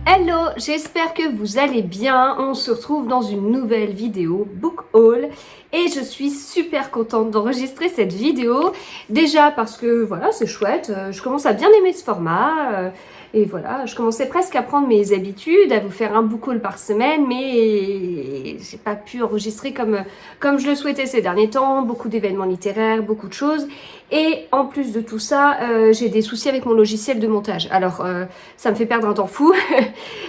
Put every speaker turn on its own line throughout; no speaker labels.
Hello, j'espère que vous allez bien. On se retrouve dans une nouvelle vidéo book haul et je suis super contente d'enregistrer cette vidéo. Déjà parce que voilà, c'est chouette, je commence à bien aimer ce format et voilà, je commençais presque à prendre mes habitudes, à vous faire un book haul par semaine, mais j'ai pas pu enregistrer comme je le souhaitais ces derniers temps, beaucoup d'événements littéraires, beaucoup de choses. Et en plus de tout ça, j'ai des soucis avec mon logiciel de montage. Alors, ça me fait perdre un temps fou.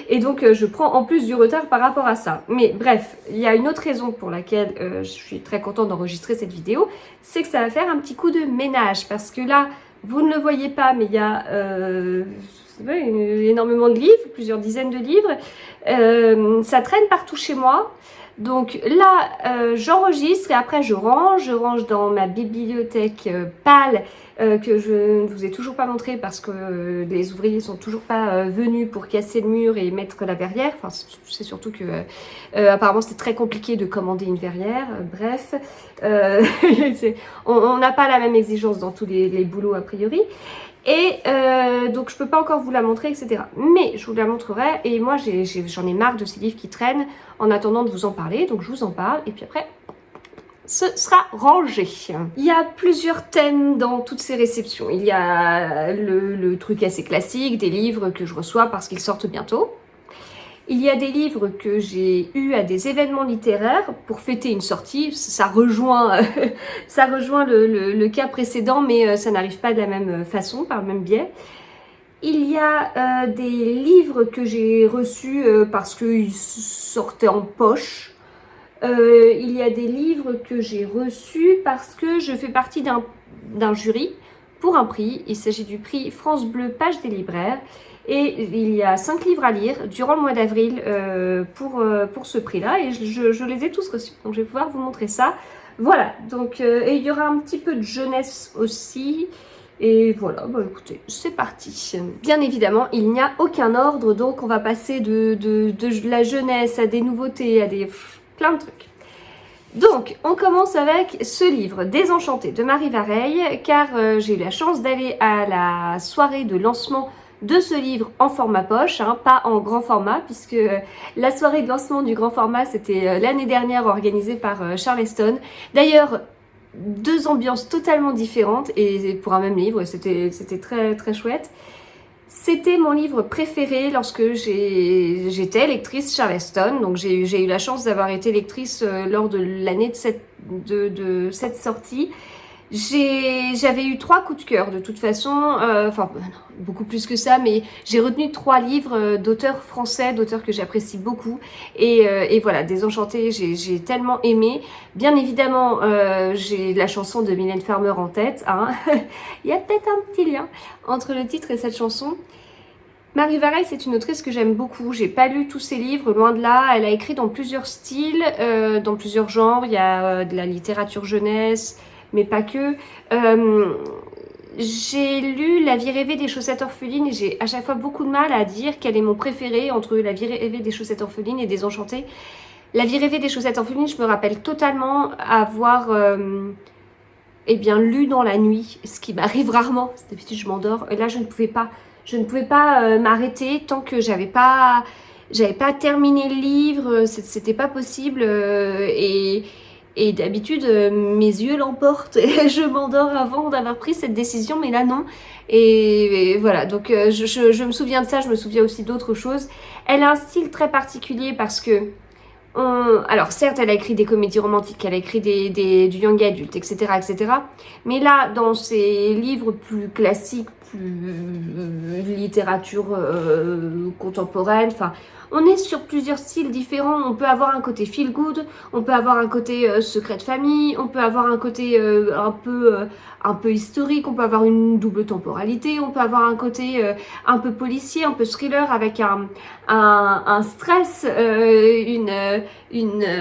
Et donc, je prends en plus du retard par rapport à ça. Mais bref, il y a une autre raison pour laquelle je suis très contente d'enregistrer cette vidéo. C'est que ça va faire un petit coup de ménage. Parce que là, vous ne le voyez pas, mais il y a énormément de livres, plusieurs dizaines de livres. Ça traîne partout chez moi. Donc là, j'enregistre et après je range dans ma bibliothèque pâle que je ne vous ai toujours pas montré parce que les ouvriers sont toujours pas venus pour casser le mur et mettre la verrière. Enfin, c'est surtout que apparemment c'était très compliqué de commander une verrière. Bref, on n'a pas la même exigence dans tous les boulots a priori. Et donc je peux pas encore vous la montrer, etc. Mais je vous la montrerai. Et moi j'en ai marre de ces livres qui traînent en attendant de vous en parler. Donc je vous en parle. Et puis après, ce sera rangé. Il y a plusieurs thèmes dans toutes ces réceptions. Il y a le truc assez classique des livres que je reçois parce qu'ils sortent bientôt. Il y a des livres que j'ai eus à des événements littéraires pour fêter une sortie. Ça rejoint, ça rejoint le cas précédent, mais ça n'arrive pas de la même façon, par le même biais. Il y a des livres que j'ai reçus parce qu'ils sortaient en poche. Il y a des livres que j'ai reçus parce que je fais partie d'un jury pour un prix. Il s'agit du prix France Bleu Page des libraires. Et il y a 5 livres à lire durant le mois d'avril pour ce prix-là. Et je les ai tous reçus. Donc je vais pouvoir vous montrer ça. Voilà. Donc, et il y aura un petit peu de jeunesse aussi. Et voilà, bah écoutez, c'est parti. Bien évidemment, il n'y a aucun ordre. Donc on va passer de la jeunesse à des nouveautés, à des plein de trucs. Donc, on commence avec ce livre, Désenchanté, de Marie Vareille, car j'ai eu la chance d'aller à la soirée de lancement de ce livre en format poche, hein, pas en grand format, puisque la soirée de lancement du grand format, c'était l'année dernière organisée par Charleston. D'ailleurs, 2 ambiances totalement différentes, et pour un même livre, c'était très très chouette. C'était mon livre préféré lorsque j'étais lectrice Charleston. Donc j'ai eu la chance d'avoir été lectrice lors de l'année de cette sortie. J'avais eu 3 coups de cœur de toute façon, enfin non, beaucoup plus que ça, mais j'ai retenu 3 livres d'auteurs français, d'auteurs que j'apprécie beaucoup. Et voilà, Désenchanté, j'ai tellement aimé. Bien évidemment, j'ai la chanson de Mylène Farmer en tête, hein. Il y a peut-être un petit lien entre le titre et cette chanson. Marie Vareille, c'est une autrice que j'aime beaucoup. J'ai pas lu tous ses livres, loin de là. Elle a écrit dans plusieurs styles, dans plusieurs genres. Il y a de la littérature jeunesse, mais pas que. J'ai lu La vie rêvée des chaussettes orphelines et j'ai à chaque fois beaucoup de mal à dire quel est mon préféré entre La vie rêvée des chaussettes orphelines et Désenchantée. La vie rêvée des chaussettes orphelines, je me rappelle totalement avoir eh bien, lu dans la nuit, ce qui m'arrive rarement. D'habitude, je m'endors. Et là, je ne pouvais pas m'arrêter tant que j'avais pas terminé le livre. C'était pas possible. Et d'habitude, mes yeux l'emportent et je m'endors avant d'avoir pris cette décision, mais là non. Et voilà, donc je me souviens de ça, je me souviens aussi d'autres choses. Elle a un style très particulier parce que alors certes, elle a écrit des comédies romantiques, elle a écrit du young adult, etc., etc. Mais là, dans ses livres plus classiques, plus littérature contemporaine, enfin, on est sur plusieurs styles différents. On peut avoir un côté feel good, on peut avoir un côté secret de famille, on peut avoir un côté un peu historique, on peut avoir une double temporalité, on peut avoir un côté un peu policier, un peu thriller avec un stress, une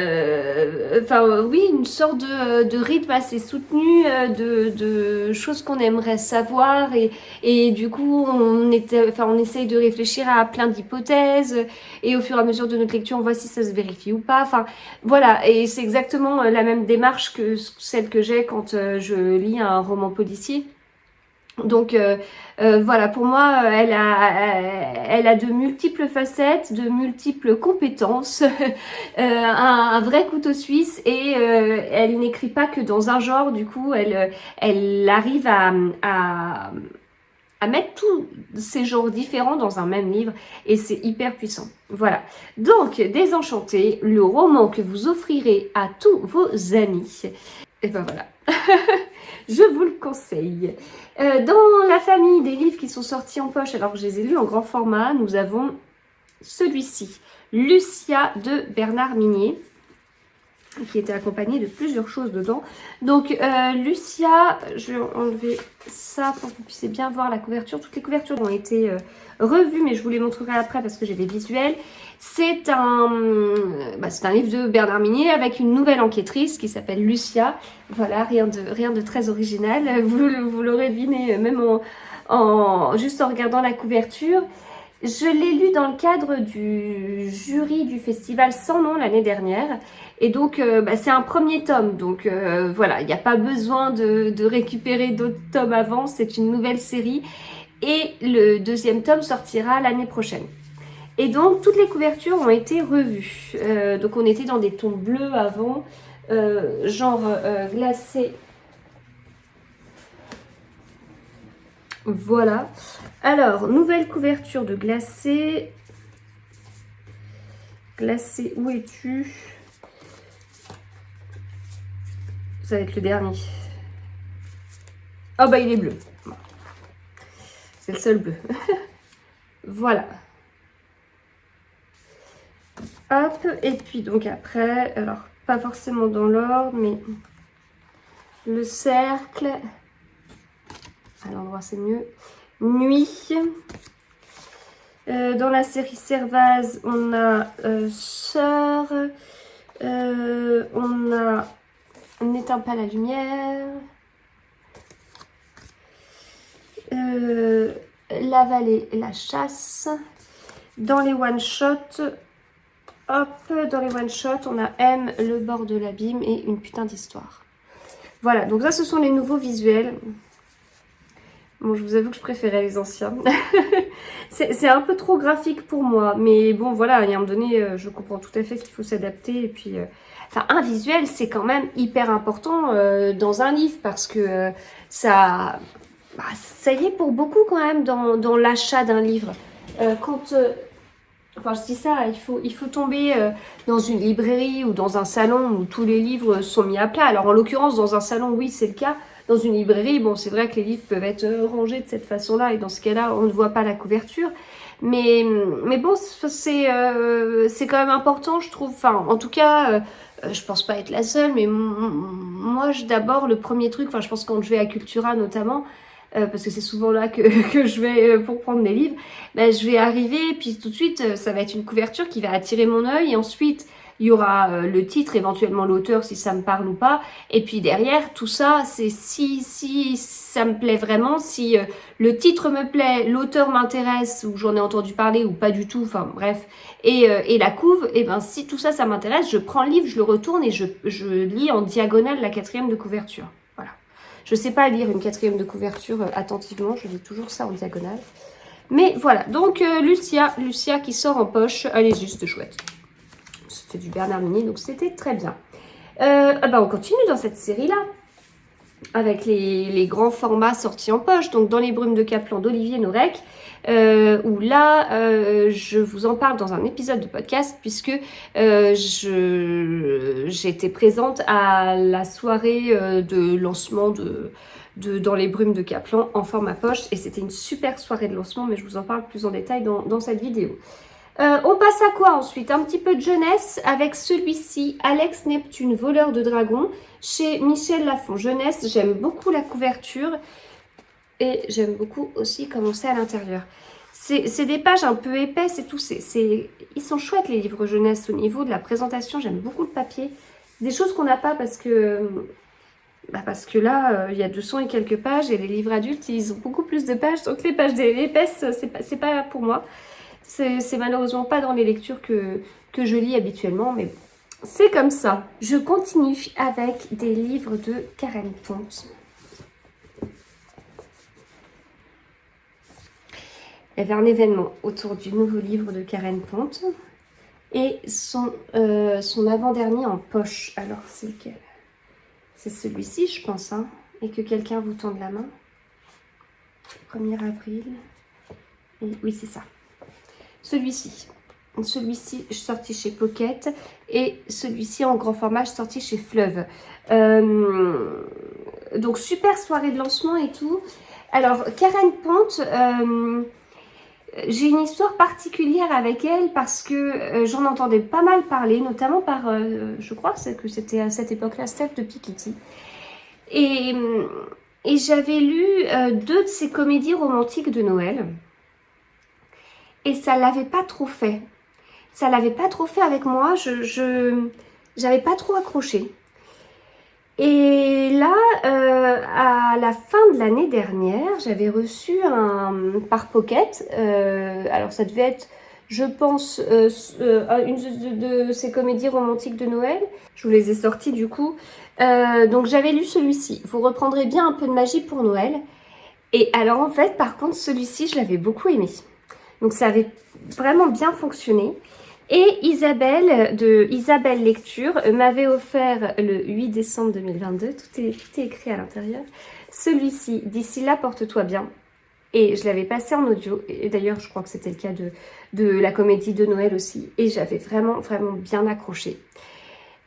sorte de rythme assez soutenu, de choses qu'on aimerait savoir et du coup on essaye de réfléchir à plein d'hypothèses et au fur et à mesure de notre lecture on voit si ça se vérifie ou pas. Enfin voilà, et c'est exactement la même démarche que celle que j'ai quand je lis un roman policier. Donc voilà, pour moi, elle a de multiples facettes, de multiples compétences, un vrai couteau suisse et elle n'écrit pas que dans un genre, du coup, elle arrive à mettre tous ces genres différents dans un même livre et c'est hyper puissant. Voilà. Donc, Désenchanté, le roman que vous offrirez à tous vos amis. Et ben voilà. Je vous le conseille. Dans la famille des livres qui sont sortis en poche, alors que je les ai lus en grand format, nous avons celui-ci, Lucia de Bernard Minier, qui était accompagné de plusieurs choses dedans. Donc Lucia, je vais enlever ça pour que vous puissiez bien voir la couverture. Toutes les couvertures ont été revues, mais je vous les montrerai après parce que j'ai des visuels. C'est un livre de Bernard Minier avec une nouvelle enquêtrice qui s'appelle Lucia. Voilà, rien de très original. Vous l'aurez deviné même juste en regardant la couverture. Je l'ai lu dans le cadre du jury du festival Sans Nom l'année dernière. Et donc, c'est un premier tome. Donc, voilà, il n'y a pas besoin de récupérer d'autres tomes avant. C'est une nouvelle série. Et le deuxième tome sortira l'année prochaine. Et donc, toutes les couvertures ont été revues. Donc, on était dans des tons bleus avant, genre glacé. Voilà. Alors, nouvelle couverture de glacé. Glacé, où es-tu? Ça va être le dernier. Ah bah il est bleu. C'est le seul bleu. Voilà. Hop, et puis donc après, alors pas forcément dans l'ordre, mais le cercle. À l'endroit c'est mieux. Nuit. Dans la série Servaz, on a Sœur. On a N'éteins pas la lumière. La vallée, la chasse. Dans les one-shots, hop, dans les one-shots, on a M, le bord de l'abîme et une putain d'histoire. Voilà, donc ça, ce sont les nouveaux visuels. Bon, je vous avoue que je préférais les anciens. C'est un peu trop graphique pour moi, mais bon, voilà, à un moment donné, je comprends tout à fait qu'il faut s'adapter. Et puis, enfin, un visuel, c'est quand même hyper important dans un livre parce que ça y est pour beaucoup quand même dans l'achat d'un livre. Enfin, je dis ça, il faut tomber dans une librairie ou dans un salon où tous les livres sont mis à plat. Alors, en l'occurrence, dans un salon, oui, c'est le cas. Dans une librairie, bon, c'est vrai que les livres peuvent être rangés de cette façon-là et dans ce cas-là, on ne voit pas la couverture. Mais bon, c'est quand même important, je trouve. Enfin, en tout cas, je pense pas être la seule, mais moi, d'abord, le premier truc, enfin, je pense quand je vais à Cultura notamment, parce que c'est souvent là que je vais pour prendre mes livres, je vais arriver, puis tout de suite, ça va être une couverture qui va attirer mon œil, et ensuite, il y aura le titre, éventuellement l'auteur, si ça me parle ou pas, et puis derrière, tout ça, c'est si ça me plaît vraiment, si le titre me plaît, l'auteur m'intéresse, ou j'en ai entendu parler, ou pas du tout, enfin bref, et la couve, et ben si tout ça, ça m'intéresse, je prends le livre, je le retourne, et je lis en diagonale la 4e de couverture. Voilà. Je ne sais pas lire une 4e de couverture attentivement, je lis toujours ça en diagonale. Mais voilà, donc Lucia qui sort en poche, elle est juste chouette. C'était du Bernard Minier, donc c'était très bien. On continue dans cette série-là, avec les grands formats sortis en poche. Donc dans les brumes de Kaplan d'Olivier Norek, où là, je vous en parle dans un épisode de podcast, puisque j'étais présente à la soirée de lancement dans les brumes de Kaplan en format poche, et c'était une super soirée de lancement, mais je vous en parle plus en détail dans cette vidéo. On passe à quoi ensuite? Un petit peu de jeunesse avec celui-ci, Alex Neptune, voleur de dragons, chez Michel Lafon. Jeunesse, j'aime beaucoup la couverture et j'aime beaucoup aussi comment c'est à l'intérieur. C'est des pages un peu épaisses et tout. Ils sont chouettes les livres jeunesse au niveau de la présentation. J'aime beaucoup le papier. Des choses qu'on n'a pas parce que là, il y a 200 et quelques pages et les livres adultes, ils ont beaucoup plus de pages. Donc les pages épaisses, c'est pas pour moi. C'est malheureusement pas dans les lectures que je lis habituellement, mais c'est comme ça. Je continue avec des livres de Karen Ponte. Il y avait un événement autour du nouveau livre de Karen Ponte et son avant-dernier en poche. Alors, c'est lequel? C'est celui-ci, je pense, hein, et que quelqu'un vous tende la main. 1er avril. Et oui, c'est ça. Celui-ci. Celui-ci, je suis sortie chez Pocket. Et celui-ci, en grand format, je suis sortie chez Fleuve. Donc, super soirée de lancement et tout. Alors, Karen Ponte, j'ai une histoire particulière avec elle parce que j'en entendais pas mal parler, notamment par, je crois que c'était à cette époque-là, Steph de Piketty. Et j'avais lu 2 de ses comédies romantiques de Noël. Et ça l'avait pas trop fait. Ça l'avait pas trop fait avec moi. J'avais pas trop accroché. Et là, à la fin de l'année dernière, j'avais reçu par Pocket, alors ça devait être, je pense, une de ces comédies romantiques de Noël. Je vous les ai sorties du coup. Donc j'avais lu celui-ci. Vous reprendrez bien un peu de magie pour Noël. Et alors en fait, par contre, celui-ci, je l'avais beaucoup aimé. Donc ça avait vraiment bien fonctionné. Et Isabelle, de Isabelle Lecture, m'avait offert le 8 décembre 2022, tout est écrit à l'intérieur, celui-ci, D'ici là, porte-toi bien. Et je l'avais passé en audio, et d'ailleurs je crois que c'était le cas de la comédie de Noël aussi, et j'avais vraiment, vraiment bien accroché.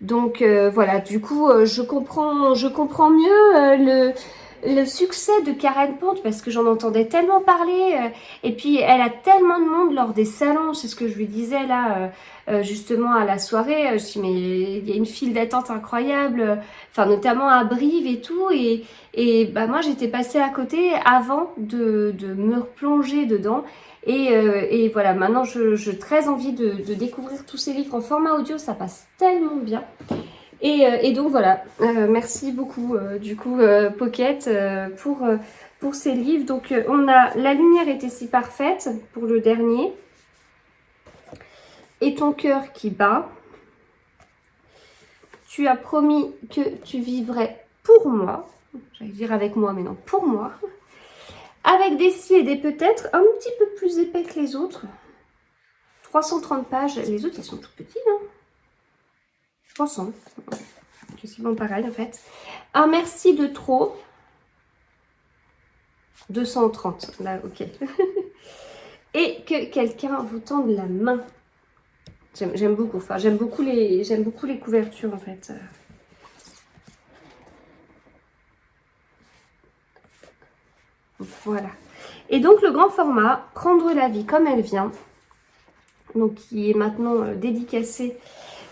Donc voilà, du coup, je comprends mieux le succès de Karen Ponte parce que j'en entendais tellement parler et puis elle a tellement de monde lors des salons, c'est ce que je lui disais là justement à la soirée, je dis mais il y a une file d'attente incroyable, enfin notamment à Brive et tout et bah moi j'étais passée à côté avant de me replonger dedans et voilà, maintenant j'ai très envie de découvrir tous ces livres en format audio, ça passe tellement bien. Et donc voilà, merci beaucoup du coup Pocket pour ces livres. Donc on a La lumière était si parfaite pour le dernier. Et ton cœur qui bat. Tu as promis que tu vivrais pour moi. J'allais dire avec moi, mais non, pour moi. Avec des si et des peut-être un petit peu plus épais que les autres. 330 pages. Les autres, ils sont tout petits, hein. 300. C'est bon pareil en fait. Un merci de trop. 230. Là, ok. Et que quelqu'un vous tende la main. J'aime beaucoup. Enfin, j'aime beaucoup les couvertures en fait. Voilà. Et donc le grand format, Prendre la vie comme elle vient. Donc qui est maintenant dédicacé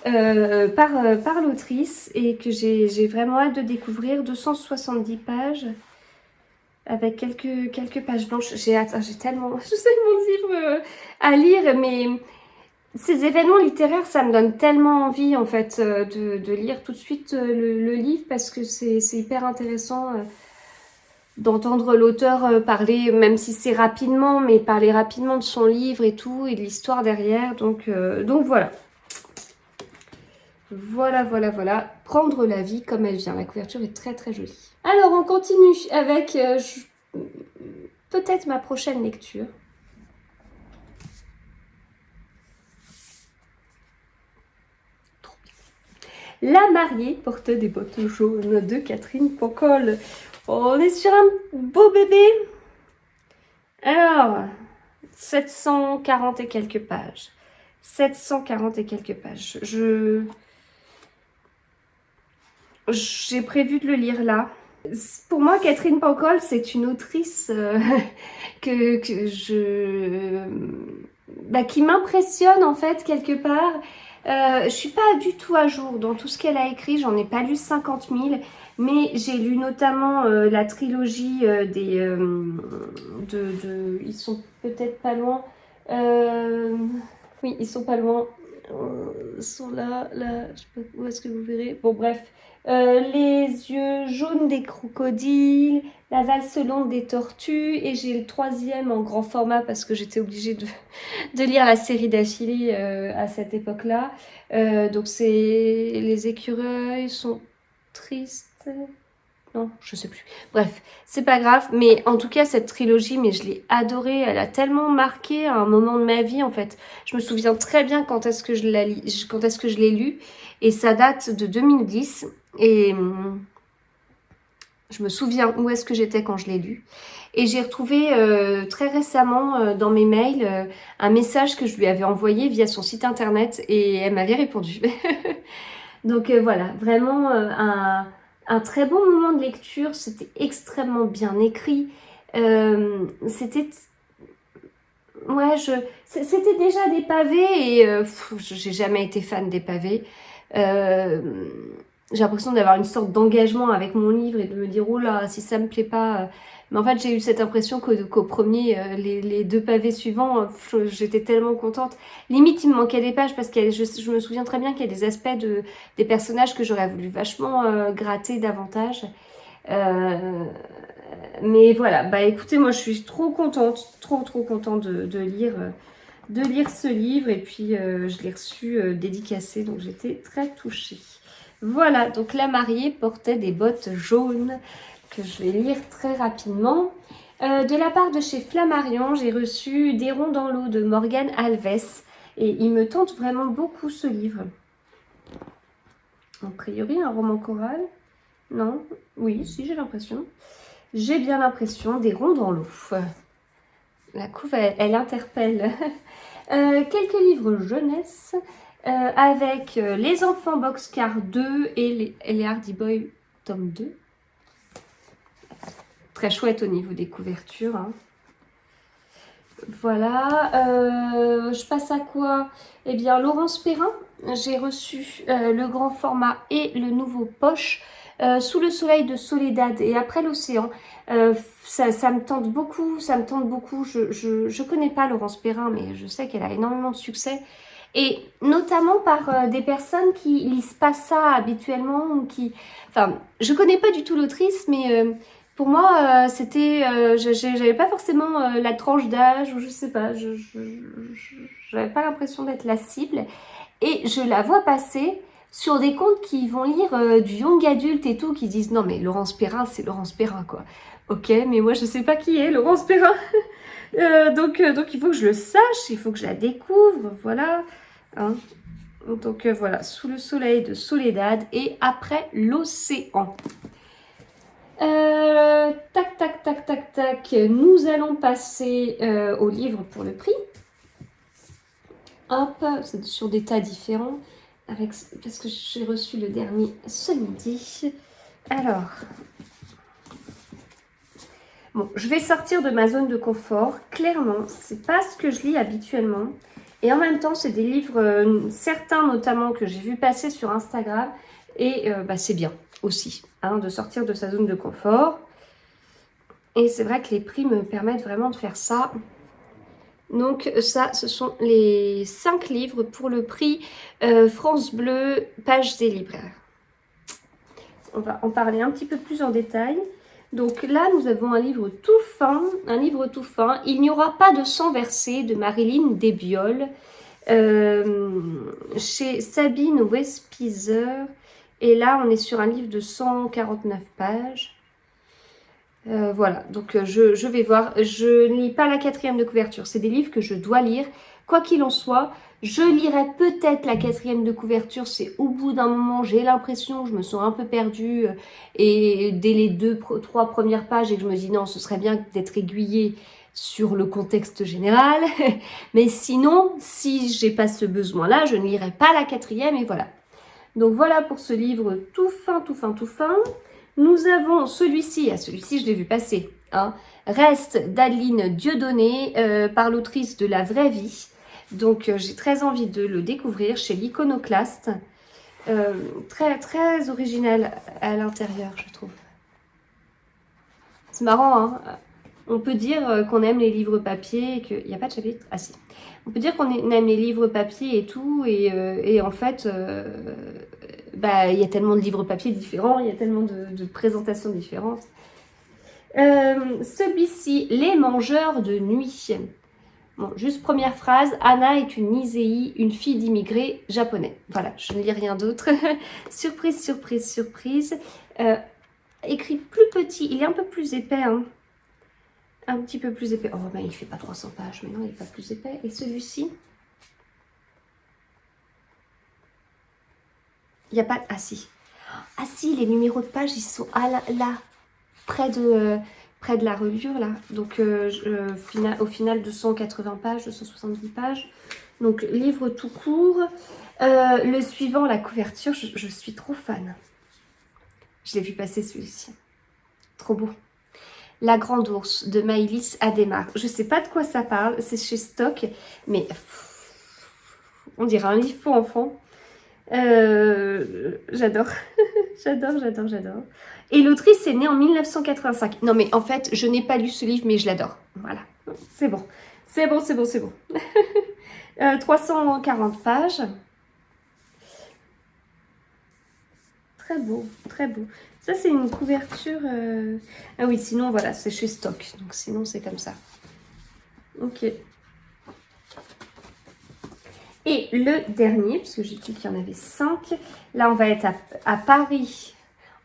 par l'autrice et que j'ai vraiment hâte de découvrir. 270 pages avec quelques pages blanches. J'ai hâte, j'ai tellement de livres à lire, mais ces événements littéraires, ça me donne tellement envie en fait de lire tout de suite le livre parce que c'est hyper intéressant d'entendre l'auteur parler, même si c'est rapidement, mais parler rapidement de son livre et tout, et de l'histoire derrière. Donc voilà. Voilà. Prendre la vie comme elle vient. La couverture est très très jolie. Alors on continue avec peut-être ma prochaine lecture. La mariée porte des bottes jaunes de Catherine Pancol. On est sur un beau bébé. Alors, 740 et quelques pages. 740 et quelques pages. J'ai prévu de le lire là. Pour moi, Catherine Pancol, c'est une autrice qui m'impressionne en fait quelque part. Je suis pas du tout à jour dans tout ce qu'elle a écrit, j'en ai pas lu 50 000, mais j'ai lu notamment la trilogie ils sont peut-être pas loin. Oui, ils sont pas loin. Ils sont là, je sais pas où est-ce que vous verrez. Bon, bref. Les yeux jaunes des crocodiles, la valse longue des tortues, et j'ai le 3e en grand format parce que j'étais obligée de lire la série d'affilée à cette époque-là. Donc c'est les écureuils sont tristes. Non, je sais plus. Bref, c'est pas grave. Mais en tout cas, cette trilogie, mais je l'ai adorée. Elle a tellement marqué un moment de ma vie, en fait. Je me souviens très bien quand est-ce que quand est-ce que je l'ai lu. Et ça date de 2010. Et je me souviens où est-ce que j'étais quand je l'ai lu. Et j'ai retrouvé très récemment dans mes mails un message que je lui avais envoyé via son site internet. Et elle m'avait répondu. Donc voilà, vraiment un très bon moment de lecture. C'était extrêmement bien écrit. C'était... Ouais, c'était déjà des pavés et j'ai jamais été fan des pavés. Euh, j'ai l'impression d'avoir une sorte d'engagement avec mon livre et de me dire, oh là, si ça me plaît pas... Mais en fait, j'ai eu cette impression qu'au premier, les 2 pavés suivants, j'étais tellement contente. Limite, il me manquait des pages parce que je me souviens très bien qu'il y a des aspects des personnages que j'aurais voulu vachement gratter davantage. Mais voilà, bah écoutez, moi je suis trop contente, trop contente de lire ce livre. Et puis je l'ai reçu dédicacé, donc j'étais très touchée. Voilà, donc La mariée portait des bottes jaunes, que je vais lire très rapidement. De la part de chez Flammarion, j'ai reçu Des ronds dans l'eau de Morgane Alves. Et il me tente vraiment beaucoup ce livre. A priori, un roman choral? Non? Oui, si, j'ai l'impression. J'ai bien l'impression. Des ronds dans l'eau. La couve, elle interpelle. Quelques livres jeunesse. Avec Les enfants Boxcar 2 et les Hardy Boys tome 2. Très chouette au niveau des couvertures. Hein. Voilà. Je passe à quoi? Eh bien, Laurence Perrin. J'ai reçu le grand format et le nouveau poche. Sous le soleil de Soledad et après l'océan. Ça me tente beaucoup. Ça me tente beaucoup. Je connais pas Laurence Perrin, mais je sais qu'elle a énormément de succès. Et notamment par des personnes qui lisent pas ça habituellement ou qui... Enfin, je connais pas du tout l'autrice, mais pour moi, c'était... j'avais pas forcément la tranche d'âge ou je sais pas. J'avais pas l'impression d'être la cible. Et je la vois passer sur des comptes qui vont lire du young adulte et tout, qui disent « Non mais Laurence Perrin, c'est Laurence Perrin quoi. » Ok, mais moi je sais pas qui est Laurence Perrin. Donc il faut que je le sache, il faut que je la découvre, voilà. Hein. Donc voilà, Sous le soleil de Soledad et Après l'océan. Tac, tac, tac, tac, tac. Nous allons passer au livre pour le prix. Hop, c'est sur des tas différents. Parce que j'ai reçu le dernier ce midi. Alors... Bon, je vais sortir de ma zone de confort. Clairement, c'est pas ce que je lis habituellement. Et en même temps, c'est des livres, certains notamment que j'ai vu passer sur Instagram. Et c'est bien aussi hein, de sortir de sa zone de confort. Et c'est vrai que les prix me permettent vraiment de faire ça. Donc ça, ce sont les 5 livres pour le prix France Bleu, Pages des libraires. On va en parler un petit peu plus en détail. Donc là, nous avons un livre tout fin, Il n'y aura pas de sang versé de Marilyn Desbioles, chez Sabine Westpizer. Et là, on est sur un livre de 149 pages. Voilà, donc je vais voir. Je ne lis pas la 4e de couverture. C'est des livres que je dois lire. Quoi qu'il en soit, je lirai peut-être la 4e de couverture. C'est au bout d'un moment, j'ai l'impression, je me sens un peu perdue. Et dès les 2-3 premières pages, et que je me dis non, ce serait bien d'être aiguillée sur le contexte général. Mais sinon, si j'ai pas ce besoin-là, je ne lirai pas la 4e et voilà. Donc voilà pour ce livre tout fin. Nous avons celui-ci, celui-ci je l'ai vu passer, hein, Reste d'Adeline Dieudonné par l'autrice de La vraie vie. Donc j'ai très envie de le découvrir chez l'Iconoclaste. Très très original à l'intérieur, je trouve. C'est marrant, hein. On peut dire qu'on aime les livres papier et qu'il n'y a pas de chapitre. Ah si. On peut dire qu'on aime les livres papier et tout, et en fait, il y a tellement de livres papier différents, il y a tellement de présentations différentes. Celui-ci, Les mangeurs de nuit. Bon, juste première phrase, Anna est une Nisei, une fille d'immigrés japonais. Voilà, je ne lis rien d'autre. Surprise, surprise, surprise. écrit plus petit. Il est un peu plus épais, hein. Un petit peu plus épais. Oh, ben il fait pas 300 pages, mais non, il est pas plus épais. Et celui-ci, il n'y a pas... Ah si. Ah si, les numéros de pages, ils sont là, près de la reliure, là. Donc, au final, 280 pages, 270 pages. Donc, livre tout court. Le suivant, la couverture, je suis trop fan. Je l'ai vu passer celui-ci. Trop beau. La Grande Ourse de Maëlys Adhémar. Je sais pas de quoi ça parle, c'est chez Stock, mais on dirait un livre pour enfants. J'adore. J'adore. Et l'autrice est née en 1985. Non mais en fait, je n'ai pas lu ce livre, mais je l'adore. Voilà, c'est bon. 340 pages. Très beau. Ça, c'est une couverture... Ah oui, sinon, voilà, c'est chez Stock. Donc, sinon, c'est comme ça. Ok. Et le dernier, puisque j'ai dit qu'il y en avait 5. Là, on va être à Paris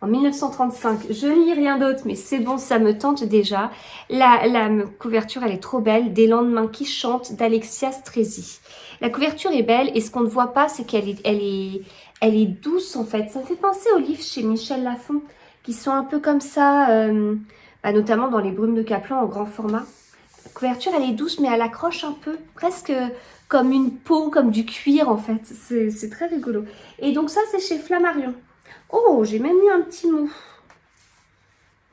en 1935. Je ne lis rien d'autre, mais c'est bon, ça me tente déjà. La couverture, elle est trop belle. Des lendemains qui chantent d'Alexia Strezzi. La couverture est belle et ce qu'on ne voit pas, c'est qu'elle est douce en fait. Ça me fait penser aux livres chez Michel Lafon qui sont un peu comme ça, notamment dans Les Brumes de Kaplan en grand format. La couverture, elle est douce, mais elle accroche un peu, presque comme une peau, comme du cuir en fait. C'est très rigolo. Et donc ça, c'est chez Flammarion. Oh, j'ai même eu un petit mot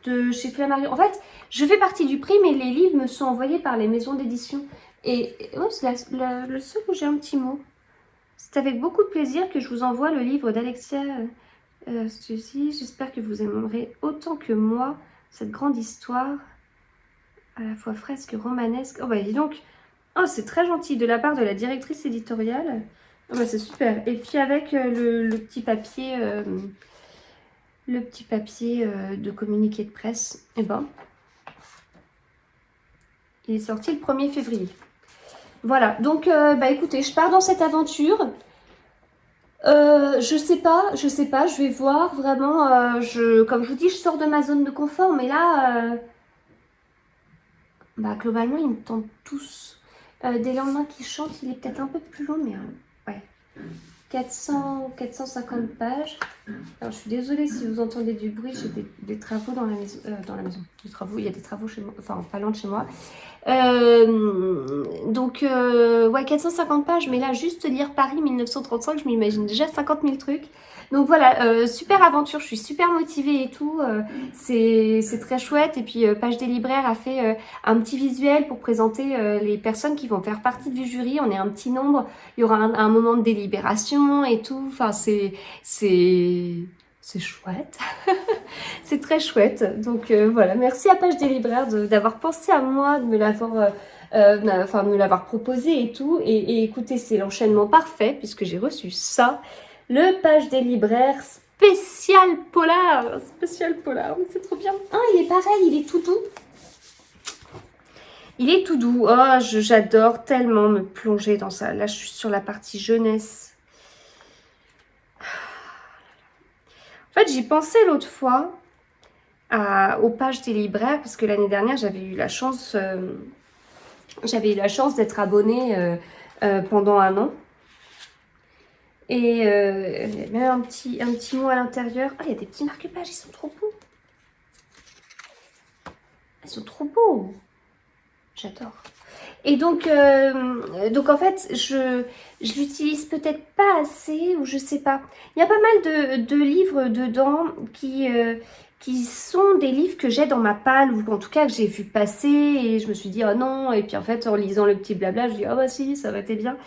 de chez Flammarion. En fait, je fais partie du prix, mais les livres me sont envoyés par les maisons d'édition. Et oh, c'est le seul où j'ai un petit mot. C'est avec beaucoup de plaisir que je vous envoie le livre d'Alexia Strezzi. J'espère que vous aimerez autant que moi cette grande histoire, à la fois fresque, romanesque. Oh bah dis donc, oh, c'est très gentil de la part de la directrice éditoriale. Oh bah c'est super. Et puis avec le petit papier, de communiqué de presse, et ben, il est sorti le 1er février. Voilà, donc écoutez, je pars dans cette aventure. Je sais pas, je vais voir vraiment. Comme je vous dis, je sors de ma zone de confort, mais là, globalement, ils me tentent tous. Des lendemains qui chantent, il est peut-être un peu plus long, mais ouais. 450 pages. Alors, je suis désolée si vous entendez du bruit, j'ai des travaux dans la maison. Il y a des travaux chez moi, enfin pas loin de chez moi. Ouais, 450 pages, mais là, juste lire Paris 1935, je m'imagine déjà 50 000 trucs. Donc voilà, super aventure, je suis super motivée et tout, c'est très chouette. Et puis Page des libraires a fait un petit visuel pour présenter les personnes qui vont faire partie du jury. On est un petit nombre, il y aura un moment de délibération et tout, enfin c'est chouette. C'est très chouette. Donc voilà, merci à Page des libraires d'avoir pensé à moi, de me l'avoir proposé et tout. Et écoutez, c'est l'enchaînement parfait puisque j'ai reçu ça. Le Page des libraires spécial polar. Mais c'est trop bien. Ah, il est pareil, il est tout doux. Oh, j'adore tellement me plonger dans ça. Là, je suis sur la partie jeunesse. En fait, j'y pensais l'autre fois aux Pages des libraires parce que l'année dernière, j'avais eu la chance d'être abonnée pendant 1 an. Et même un petit mot à l'intérieur. Ah, il y a des petits marque-pages, ils sont trop beaux. Ils sont trop beaux. J'adore. Et donc en fait, je l'utilise peut-être pas assez, ou je sais pas. Il y a pas mal de livres dedans qui sont des livres que j'ai dans ma palle, ou en tout cas que j'ai vu passer, et je me suis dit, oh non, et puis en fait, en lisant le petit blabla, je dis, oh bah si, ça va être bien.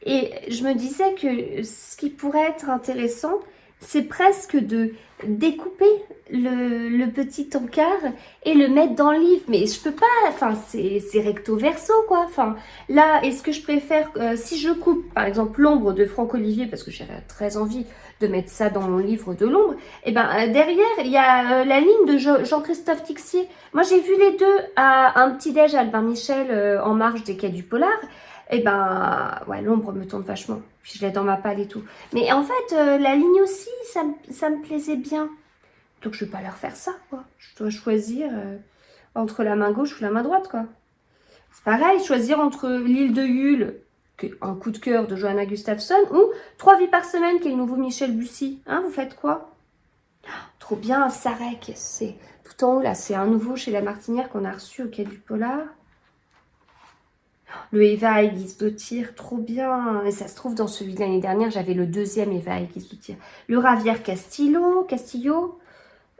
Et je me disais que ce qui pourrait être intéressant, c'est presque de découper le petit encart et le mettre dans le livre. Mais je peux pas, enfin c'est recto verso quoi. Enfin là, est-ce que je préfère, si je coupe par exemple l'ombre de Franck Olivier, parce que j'ai très envie de mettre ça dans mon livre de l'ombre, et derrière il y a la ligne de Jean-Christophe Tixier. Moi j'ai vu les deux à un petit déj à Albin Michel en marge des Quais du Polar. Ouais, l'ombre me tente vachement. Puis je l'ai dans ma palle et tout. Mais en fait, la ligne aussi, ça me plaisait bien. Donc je vais pas leur faire ça, quoi. Je dois choisir entre la main gauche ou la main droite, quoi. C'est pareil, choisir entre L'île de Yule, un coup de cœur de Johanna Gustafsson, ou 3 vies par semaine, qui est le nouveau Michel Bussy. Hein, vous faites quoi? Trop bien, Sarek, c'est tout en haut, là. C'est un nouveau chez La Martinière qu'on a reçu au Quai du Polar. Le Eva Aiguisdottir, trop bien. Et ça se trouve dans celui de l'année dernière, j'avais le 2e Eva Aiguisdottir. Le Ravière Castillo.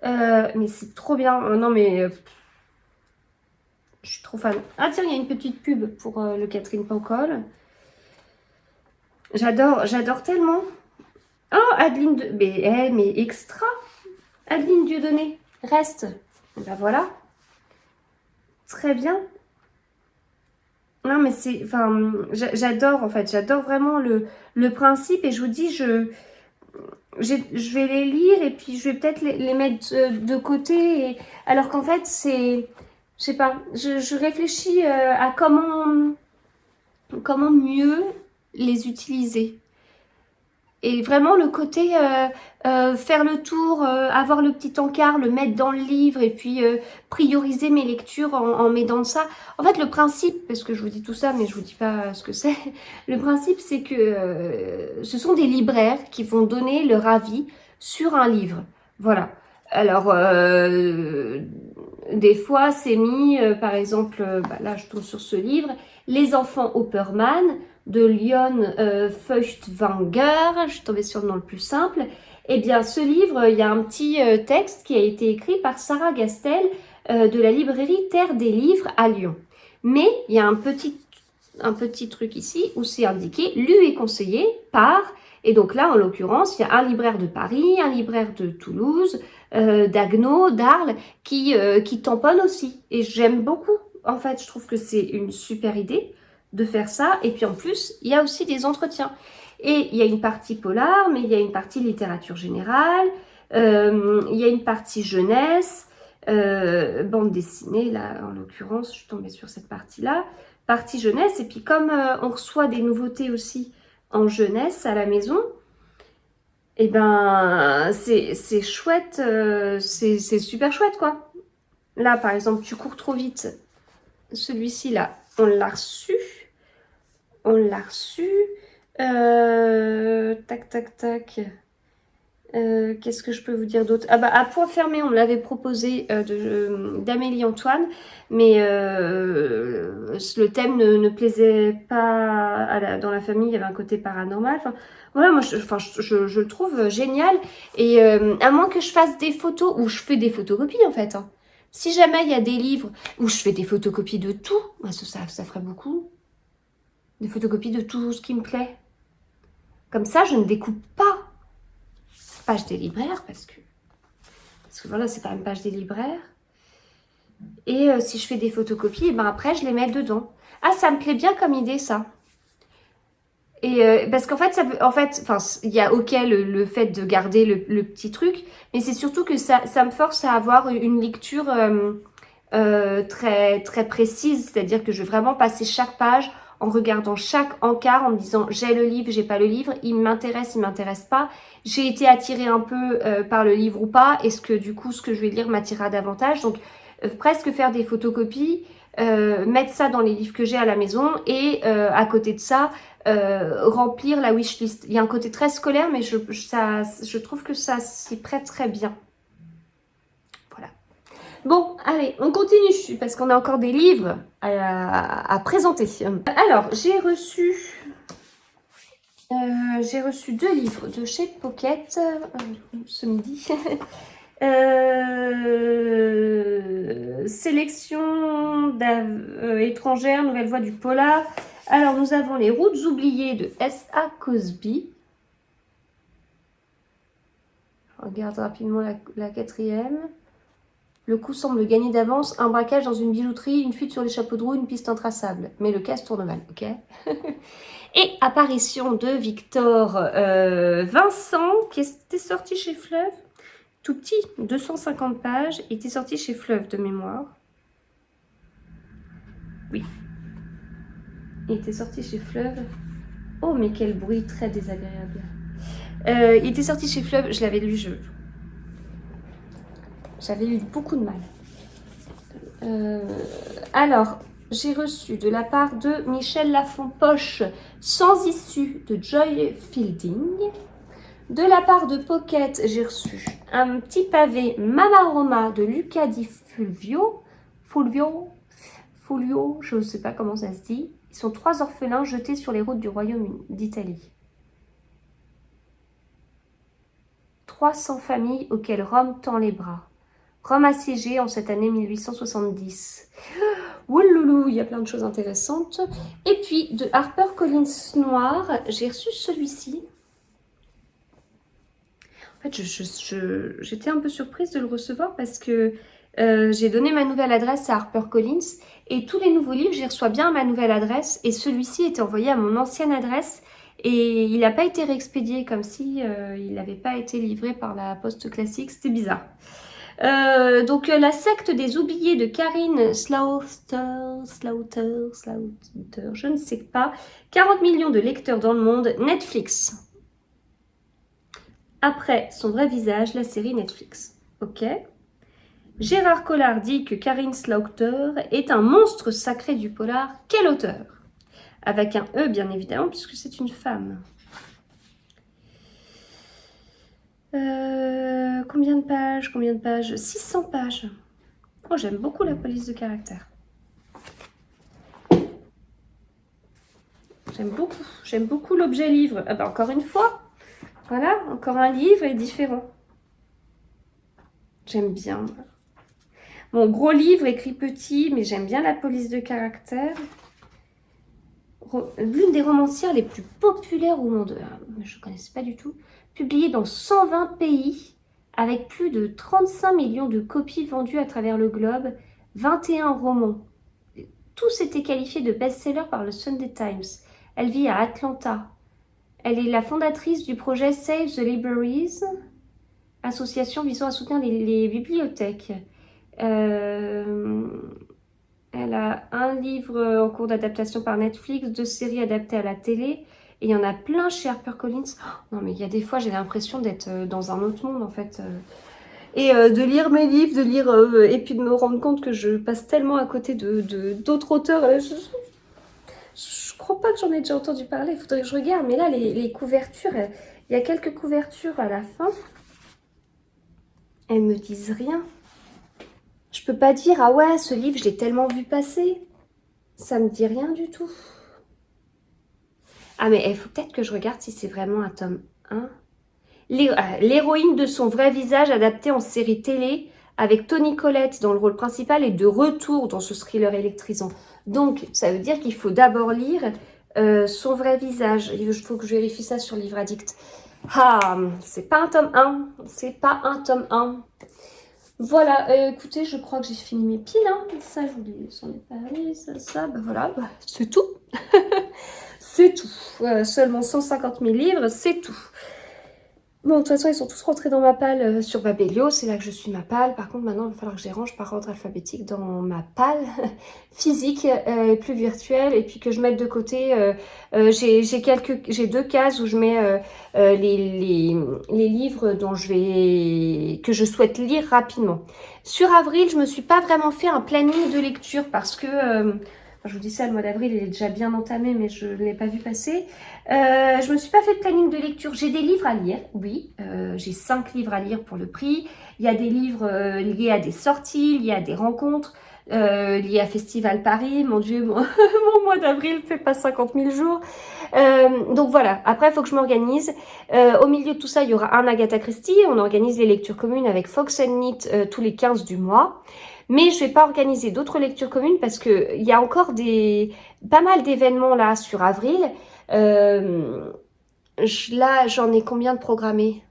Mais c'est trop bien. Non, mais je suis trop fan. Ah tiens, il y a une petite pub pour le Catherine Pancol. J'adore tellement. Oh, Adeline de... mais extra. Adeline Dieudonné, reste. Et ben voilà. Très bien. Non, mais c'est... Enfin, j'adore, en fait. J'adore vraiment le principe. Et je vous dis, je vais les lire et puis je vais peut-être les mettre de côté. Alors qu'en fait, c'est... Je sais pas. Je réfléchis à comment mieux les utiliser. Et vraiment le côté faire le tour, avoir le petit encart, le mettre dans le livre et puis prioriser mes lectures en m'aidant de ça. En fait, le principe, parce que je vous dis tout ça, mais je vous dis pas ce que c'est. Le principe, c'est que ce sont des libraires qui vont donner leur avis sur un livre. Voilà. Alors, des fois, c'est mis, par exemple, là, je tombe sur ce livre, Les enfants Oppermann, de Lyon Feuchtwanger, je suis tombée sur le nom le plus simple. Eh bien, ce livre, il y a un petit texte qui a été écrit par Sarah Gastel de la librairie Terre des Livres à Lyon. Mais il y a un petit truc ici où c'est indiqué « lu et conseillé par ». Et donc là, en l'occurrence, il y a un libraire de Paris, un libraire de Toulouse, d'Agneau, d'Arles, qui tamponne aussi. Et j'aime beaucoup. En fait, je trouve que c'est une super idée de faire ça. Et puis en plus, il y a aussi des entretiens. Et il y a une partie polar, mais il y a une partie littérature générale, il y a une partie jeunesse, bande dessinée, là, en l'occurrence, je suis tombée sur cette partie-là. Partie jeunesse, et puis comme on reçoit des nouveautés aussi en jeunesse à la maison, et ben c'est chouette, c'est super chouette, quoi. Là, par exemple, Tu cours trop vite. Celui-ci, là, on l'a reçu. Tac, tac, tac. Qu'est-ce que je peux vous dire d'autre? Ah bah, à point fermé, on me l'avait proposé d'Amélie Antoine, mais le thème ne plaisait pas dans la famille, il y avait un côté paranormal. Enfin, voilà, moi, je le trouve génial. Et à moins que je fasse des photos, ou je fais des photocopies, en fait. Hein. Si jamais il y a des livres où je fais des photocopies de tout, bah, ça ferait beaucoup. Des photocopies de tout ce qui me plaît. Comme ça, je ne découpe pas page des libraires, parce que voilà, c'est quand même page des libraires. Et si je fais des photocopies, et ben après, je les mets dedans. Ah, ça me plaît bien comme idée, ça. Et parce qu'en fait, il y a ok le fait de garder le petit truc, mais c'est surtout que ça me force à avoir une lecture très, très précise, c'est-à-dire que je vais vraiment passer chaque page en regardant chaque encart, en me disant j'ai le livre, j'ai pas le livre, il m'intéresse pas, j'ai été attirée un peu par le livre ou pas, est-ce que du coup ce que je vais lire m'attirera davantage, donc presque faire des photocopies, mettre ça dans les livres que j'ai à la maison et à côté de ça, remplir la wishlist. Il y a un côté très scolaire, mais je trouve que ça s'y prête très bien. Bon, allez, on continue, parce qu'on a encore des livres à présenter. Alors, j'ai reçu 2 livres de chez Pocket ce midi. Sélection étrangère, nouvelle voie du polar. Alors, nous avons Les routes oubliées de S.A. Cosby. Je regarde rapidement la 4e. Le coup semble gagner d'avance, un braquage dans une bijouterie, une fuite sur les chapeaux de roue, une piste intraçable. Mais le cas se tourne mal, ok. Et apparition de Victor Vincent, qui était sorti chez Fleuve, tout petit, 250 pages, était sorti chez Fleuve de mémoire. Oui. Il était sorti chez Fleuve. Oh, mais quel bruit très désagréable. Il était sorti chez Fleuve, je l'avais lu, J'avais eu beaucoup de mal. Alors, j'ai reçu de la part de Michel Lafont-Poche Sans issue de Joy Fielding. De la part de Pocket, j'ai reçu un petit pavé Mama Roma de Luca Di Fulvio, je ne sais pas comment ça se dit. Ils sont 3 orphelins jetés sur les routes du royaume d'Italie. 300 familles auxquelles Rome tend les bras. Rome assiégée en cette année 1870. Ouloulou, il y a plein de choses intéressantes. Et puis, de HarperCollins Noir, j'ai reçu celui-ci. En fait, j'étais un peu surprise de le recevoir parce que j'ai donné ma nouvelle adresse à HarperCollins et tous les nouveaux livres, j'y reçois bien à ma nouvelle adresse et celui-ci était envoyé à mon ancienne adresse et il n'a pas été réexpédié comme si il n'avait pas été livré par la poste classique. C'était bizarre. Donc la secte des oubliés de Karine Slaughter, je ne sais pas. 40 millions de lecteurs dans le monde, Netflix. Après son vrai visage, la série Netflix. Ok. Gérard Collard dit que Karine Slaughter est un monstre sacré du polar. Quel auteur? Avec un E, bien évidemment, puisque c'est une femme. Combien de pages? 600 pages. Oh, j'aime beaucoup la police de caractère. J'aime beaucoup l'objet livre. Ah ben, encore une fois, voilà, encore un livre et différent. J'aime bien. Mon gros livre écrit petit, mais j'aime bien la police de caractère. L'une des romancières les plus populaires au monde, je ne connaissais pas du tout, publiée dans 120 pays, avec plus de 35 millions de copies vendues à travers le globe, 21 romans. Tous étaient qualifiés de best-sellers par le Sunday Times. Elle vit à Atlanta. Elle est la fondatrice du projet Save the Libraries, association visant à soutenir les bibliothèques. Elle a un livre en cours d'adaptation par Netflix, 2 séries adaptées à la télé. Et il y en a plein chez HarperCollins. Oh, non, mais il y a des fois, j'ai l'impression d'être dans un autre monde, en fait. Et de lire mes livres, et puis de me rendre compte que je passe tellement à côté d'autres auteurs. Je crois pas que j'en ai déjà entendu parler. Il faudrait que je regarde. Mais là, les couvertures, il y a quelques couvertures à la fin. Elles me disent rien. Je peux pas dire, ah ouais, ce livre, je l'ai tellement vu passer. Ça me dit rien du tout. Ah, mais il faut peut-être que je regarde si c'est vraiment un tome 1. L'héroïne de son vrai visage adapté en série télé avec Toni Collette dans le rôle principal et de retour dans ce thriller électrisant. Donc, ça veut dire qu'il faut d'abord lire son vrai visage. Il faut que je vérifie ça sur Livre Addict. Ah, c'est pas un tome 1. C'est pas un tome 1. Voilà, écoutez, je crois que j'ai fini mes piles. Hein. Ça, je vous en ai parlé. Ça, ben voilà, bah, c'est tout. C'est tout. Seulement 150 000 livres, c'est tout. Bon, de toute façon, ils sont tous rentrés dans ma palle sur Babelio. C'est là que je suis ma palle. Par contre, maintenant, il va falloir que je les range par ordre alphabétique dans ma palle physique et plus virtuelle. Et puis que je mette de côté... j'ai 2 cases où je mets les livres que je souhaite lire rapidement. Sur avril, je me suis pas vraiment fait un planning de lecture parce que... je vous dis ça, le mois d'avril, il est déjà bien entamé, mais je ne l'ai pas vu passer. Je ne me suis pas fait de planning de lecture. J'ai des livres à lire, oui. J'ai 5 livres à lire pour le prix. Il y a des livres liés à des sorties, liés à des rencontres, liés à Festival Paris. Mon Dieu, mon mois d'avril ne fait pas 50 000 jours. Donc voilà, après, il faut que je m'organise. Au milieu de tout ça, il y aura un Agatha Christie. On organise les lectures communes avec Fox and Knit tous les 15 du mois. Mais je ne vais pas organiser d'autres lectures communes parce qu'il y a encore pas mal d'événements là sur avril. Là, j'en ai combien de programmés?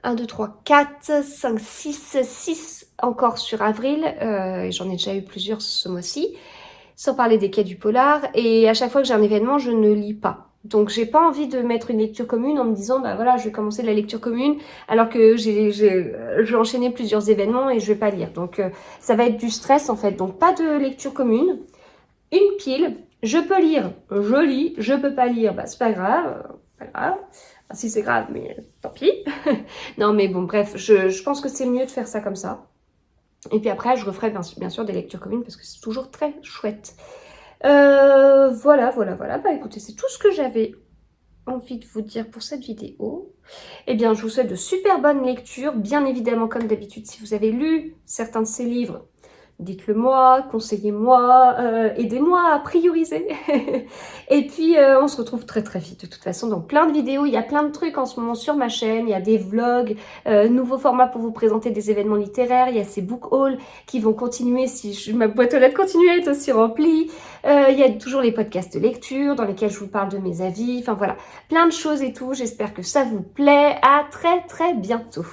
1, 2, 3, 4, 5, 6 encore sur avril. J'en ai déjà eu plusieurs ce mois-ci. Sans parler des quais du polar. Et à chaque fois que j'ai un événement, je ne lis pas. Donc, j'ai pas envie de mettre une lecture commune en me disant, bah voilà, je vais commencer la lecture commune alors que je vais enchaîner plusieurs événements et je vais pas lire. Donc, ça va être du stress en fait. Donc, pas de lecture commune. Une pile. Je peux lire, je lis. Je peux pas lire, bah c'est pas grave. Pas grave. Enfin, si c'est grave, mais tant pis. Non, mais bon, bref, je pense que c'est mieux de faire ça comme ça. Et puis après, je referai bien sûr des lectures communes parce que c'est toujours très chouette. Voilà. Bah écoutez, c'est tout ce que j'avais envie de vous dire pour cette vidéo. Eh bien, je vous souhaite de super bonnes lectures. Bien évidemment, comme d'habitude, si vous avez lu certains de ces livres, dites-le moi, conseillez-moi, aidez-moi à prioriser. Et puis, on se retrouve très très vite de toute façon dans plein de vidéos. Il y a plein de trucs en ce moment sur ma chaîne. Il y a des vlogs, nouveaux formats pour vous présenter des événements littéraires. Il y a ces book hauls qui vont continuer si ma boîte aux lettres continue à être aussi remplie. Il y a toujours les podcasts de lecture dans lesquels je vous parle de mes avis. Enfin voilà, plein de choses et tout. J'espère que ça vous plaît. À très très bientôt.